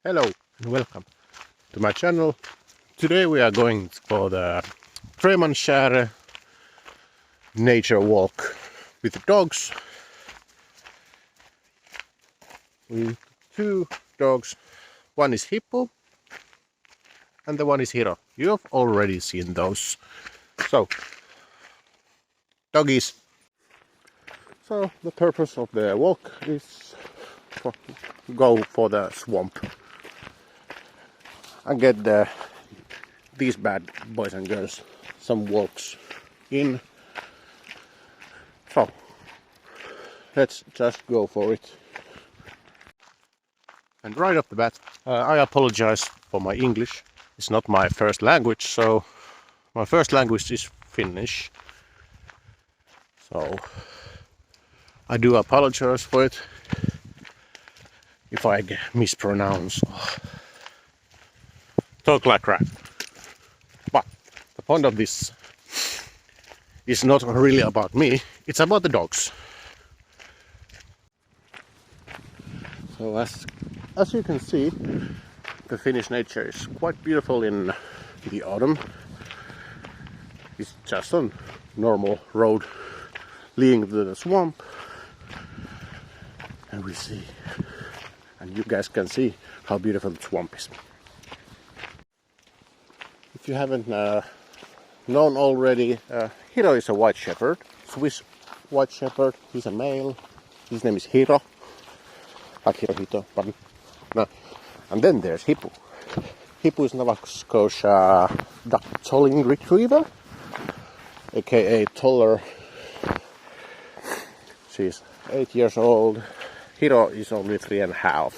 Hello and welcome to my channel. Today we are going for the Finnish Nature walk with the dogs. With two dogs. One is Hippu and the one is Hiro. You have already seen those. So, doggies. So the purpose of the walk is to go for the swamp and get these bad boys and girls some walks in. So let's just go for it. And right off the bat, I apologize for my English. It's not my first language, so my first language is Finnish. So I do apologize for it if I mispronounce or talk like crap. But the point of this is not really about me, it's about the dogs. So as you can see, the Finnish nature is quite beautiful in the autumn. It's just a normal road leading to the swamp. And we see, and you guys can see how beautiful the swamp is. If you haven't known already, Hiro is a white shepherd, Swiss white shepherd. He's a male. His name is Hiro. Like Hirohito, pardon. No. And then there's Hippu. Hippu is Nova Scotia duck tolling retriever, aka toller. She's 8 years old. Hiro is only 3.5.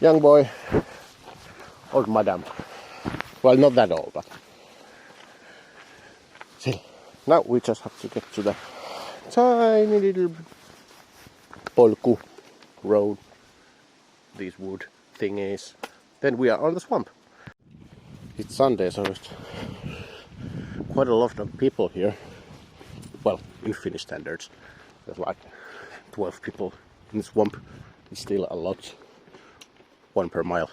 Young boy, old madam. Well, not that old, but still. Now we just have to get to the tiny little polku road, these wood thingies. Then we are on the swamp. It's Sunday, so it's quite a lot of people here. Well, in Finnish standards, there's like 12 people in the swamp. It's still a lot. 1 per mile.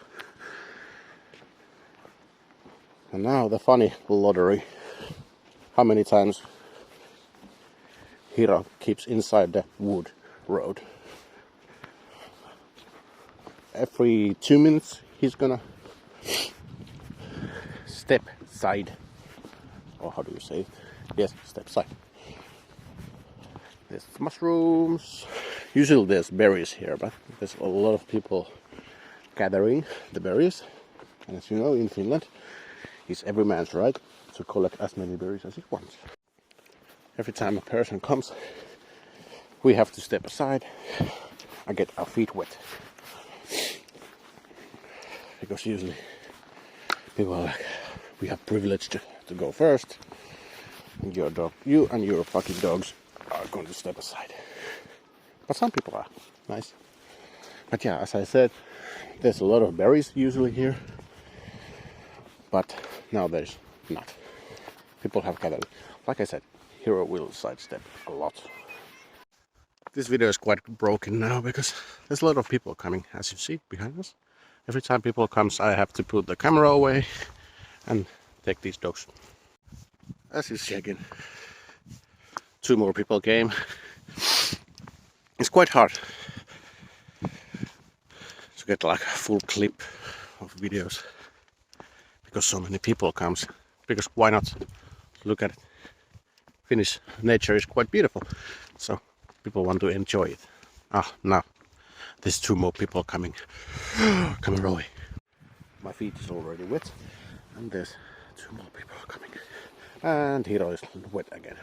And now the funny lottery. How many times Hiro keeps inside the wood road? Every 2 minutes he's gonna step side. Or how do you say it? Yes, step side. There's mushrooms. Usually there's berries here, but there's a lot of people gathering the berries. And as you know, in Finland, it's every man's right to collect as many berries as he wants. Every time a person comes, we have to step aside and get our feet wet. Because usually people are like, we have privilege to go first. And your dog, you and your fucking dogs are going to step aside. But some people are nice. But yeah, as I said, there's a lot of berries usually here. But now there's not. People have gathered. Like I said, Hiro will sidestep a lot. This video is quite broken now because there's a lot of people coming, as you see behind us. Every time people comes, I have to put the camera away and take these dogs. As you see again, 2 more people came. It's quite hard to get like a full clip of videos because so many people comes. Because why not? Look at it. Finnish nature is quite beautiful, so people want to enjoy it. Now there's 2 more people coming. Coming away. My feet is already wet, and there's 2 more people coming. And Hiro is wet again.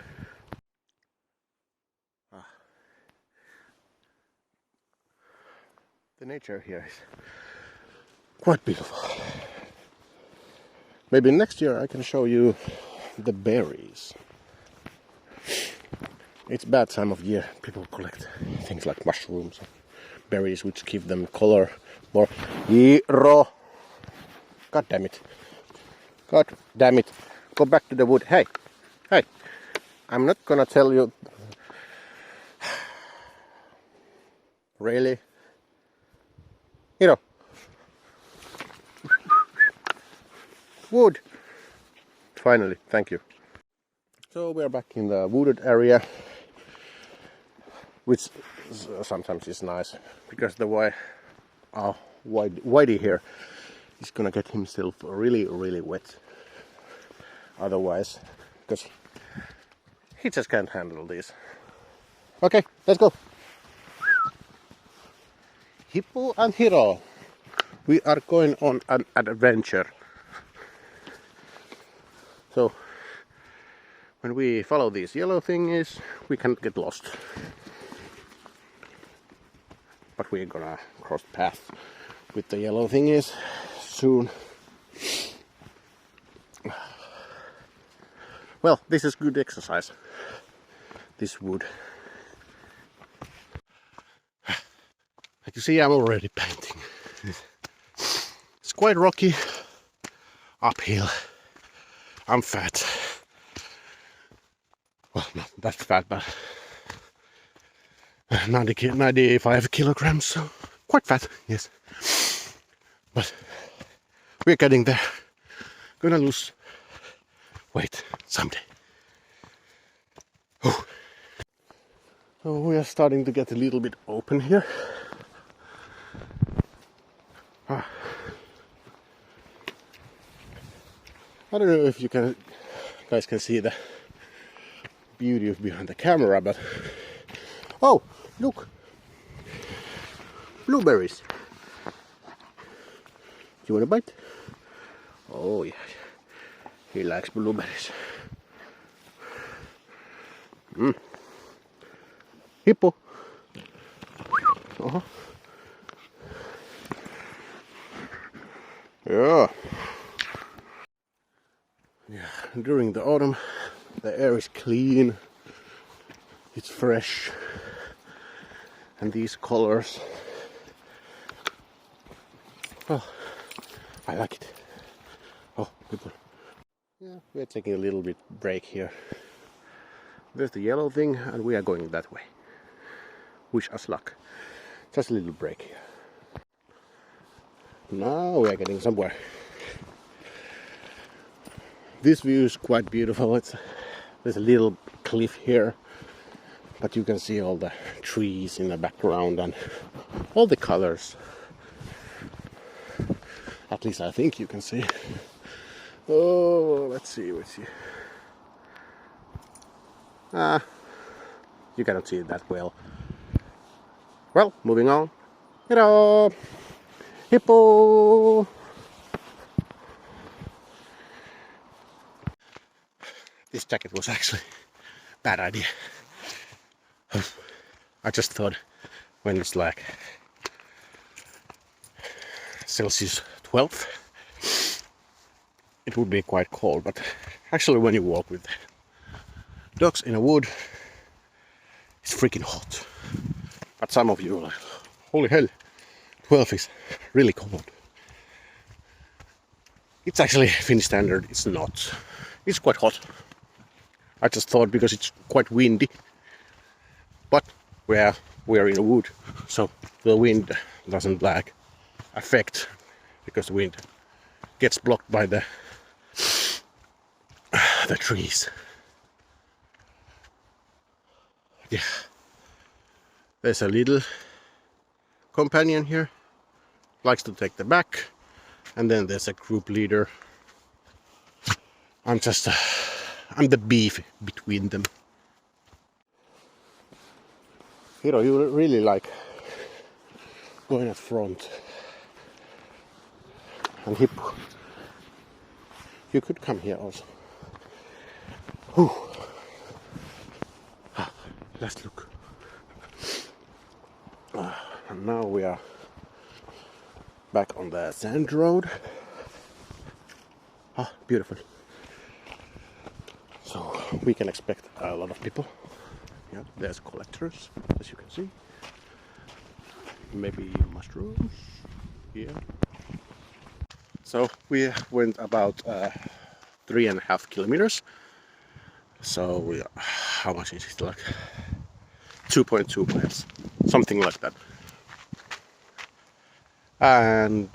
The nature here is quite beautiful. Maybe next year I can show you the berries. It's bad time of year. People collect things like mushrooms, berries, which give them color more. Hiro! God damn it. God damn it. Go back to the wood. Hey! Hey! I'm not gonna tell you. Really? Hiro, Wood! Finally, thank you. So we are back in the wooded area, which sometimes is nice because the whitey here is gonna get himself really wet. Otherwise, because he just can't handle this. Okay, let's go. Hippu and Hiro, we are going on an adventure. So when we follow these yellow thingies, we can't get lost. But we're gonna cross the path with the yellow thingies soon. Well, this is good exercise. This wood. Like you see, I'm already painting. It's quite rocky. Uphill. I'm fat. Well, not that fat, but 95 kilograms, so quite fat, yes. But we're getting there. Gonna lose weight someday. Oh. So we are starting to get a little bit open here. I don't know if you guys can see the beauty of behind the camera, but oh, look, blueberries. You want a bite? Oh yeah, he likes blueberries. Hippo. Uh-huh. Yeah. During the autumn, the air is clean, it's fresh, and these colors, well, I like it. Oh, people. Yeah, we're taking a little bit break here. There's the yellow thing, and we are going that way. Wish us luck. Just a little break here. Now we are getting somewhere. This view is quite beautiful. There's a little cliff here, but you can see all the trees in the background and all the colors. At least I think you can see. Oh, let's see. You cannot see it that well. Well, moving on. Hello, Hippo. This jacket was actually a bad idea. I just thought when it's like Celsius 12, it would be quite cold, but actually when you walk with dogs in a wood, it's freaking hot. But some of you are like, holy hell, 12 is really cold. It's actually Finnish standard, it's not. It's quite hot. I just thought because it's quite windy, but we're in a wood, so the wind doesn't like affect, because the wind gets blocked by the trees. Yeah, there's a little companion here, likes to take the back, and then there's a group leader. I'm the beef between them. Hiro, you really like going at front. And Hippu, you could come here also. Whew. Let's look. And now we are back on the sand road. Beautiful. So we can expect a lot of people. Yeah, there's collectors, as you can see. Maybe mushrooms. Yeah. So we went about 3.5 kilometers. So how much is it? Like 2.2 miles, something like that. And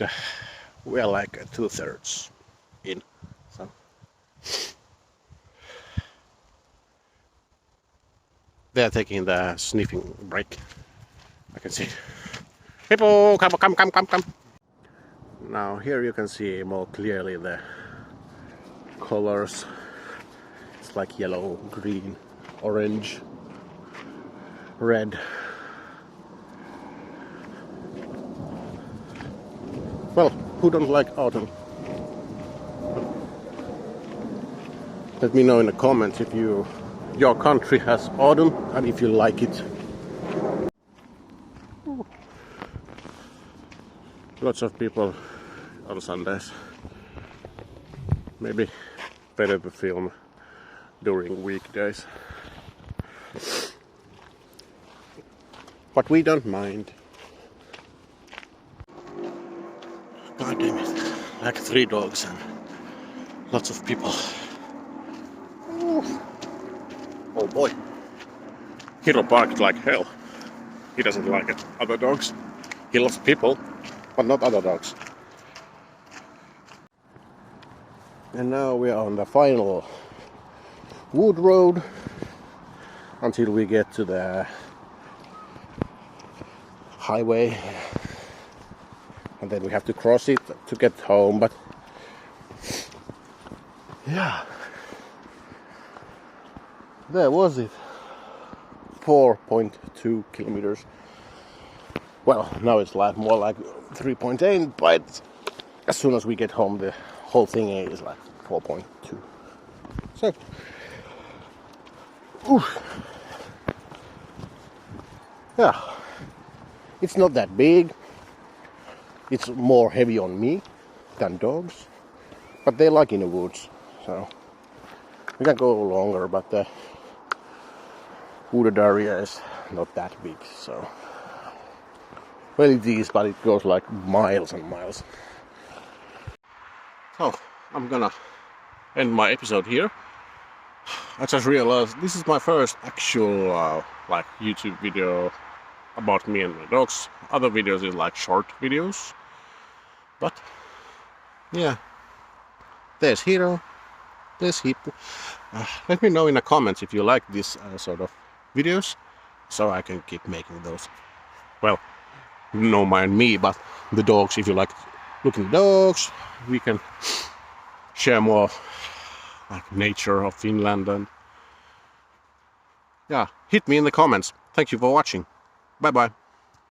we are like 2/3 in. They are taking the sniffing break. I can see. Hippu, come. Now here you can see more clearly the colors. It's like yellow, green, orange, red. Well, who don't like autumn? Let me know in the comments if your country has autumn and if you like it. Lots of people on Sundays. Maybe better to film during weekdays. But we don't mind. God damn it. Like 3 dogs and lots of people. Oh boy. Hiro barked like hell. He doesn't like it. Other dogs. He loves people, but not other dogs. And now we are on the final wood road until we get to the highway. And then we have to cross it to get home, but yeah. There was it. 4.2 kilometers. Well, now it's like more like 3.8, but as soon as we get home, the whole thing is like 4.2. So, yeah, it's not that big. It's more heavy on me than dogs, but they like in the woods, so we can go longer, but the wooded area is not that big, so well it is, but it goes like miles and miles. So I'm gonna end my episode here. I just realized this is my first actual like YouTube video about me and my dogs. Other videos is like short videos, but yeah, there's Hiro, there's Hippu. Let me know in the comments if you like this sort of videos, so I can keep making those. Well, no mind me, but the dogs, if you like looking at dogs, we can share more like nature of Finland, and yeah, hit me in the comments. Thank you for watching. Bye bye.